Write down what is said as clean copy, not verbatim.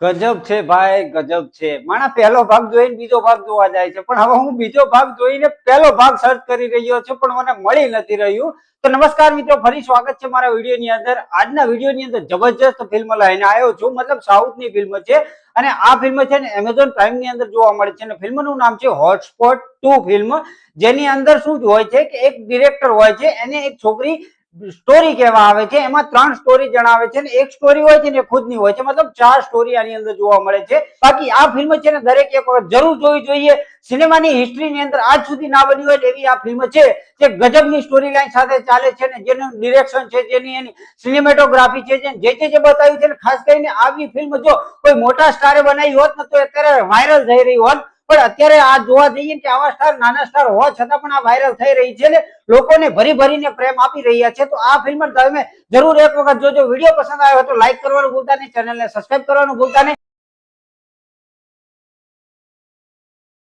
ગજબ છે ભાઈ, ગજબ છે. માણા પહેલો ભાગ જોઈને બીજો ભાગ જોવા જાય છે, પણ હવે હું બીજો ભાગ જોઈને પહેલો ભાગ સર્ચ કરી રહ્યો છું, પણ મને મળી નથી રહ્યું. તો નમસ્કાર મિત્રો, ફરી સ્વાગત છે મારા વિડીયોની અંદર. આજના વિડીયોની અંદર જબરજસ્ત ફિલ્મ લઈને આવ્યો છું, મતલબ સાઉથની ફિલ્મ છે અને આ ફિલ્મ છે ને એમેઝોન પ્રાઇમની અંદર જોવા મળે છે અને ફિલ્મનું નામ છે હોટસ્પોટ 2 ફિલ્મ. જેની અંદર શું હોય છે કે એક ડિરેક્ટર હોય છે, એને એક છોકરી સ્ટોરી કહેવા આવે છે. એમાં 3 સ્ટોરી જણાવે છે ને એક સ્ટોરી હોય છે ને ખુદની હોય છે, મતલબ 4 સ્ટોરી આની અંદર જોવા મળે છે. બાકી આ ફિલ્મ છે ને દરેક એક વખત જરૂર જોવી જોઈએ. સિનેમાની હિસ્ટ્રીની અંદર આજ સુધી ના બની હોય એવી આ ફિલ્મ છે, જે ગજબની સ્ટોરી લાઈન સાથે ચાલે છે ને જેનું ડિરેક્શન છે, જેની એની સિનેમેટોગ્રાફી છે, જે બતાવ્યું છે ને ખાસ કરીને આવી ફિલ્મ જો કોઈ મોટા સ્ટારે બનાવી હોત ને તો અત્યારે વાયરલ થઈ રહી હોત, પણ અત્યારે આ જોવા જઈએ કે આવા સ્ટાર નાના સ્ટાર હોવા છતાં પણ આ વાયરલ થઈ રહી છે ને લોકોને ભરી ભરીને પ્રેમ આપી રહ્યા છે. તો આ ફિલ્મ તમે જરૂર એક વખત જોજો. વિડીયો પસંદ આવ્યો તો લાઈક કરવાનું ભૂલતા નહીં, ચેનલને સબસ્ક્રાઇબ કરવાનું ભૂલતા નહીં.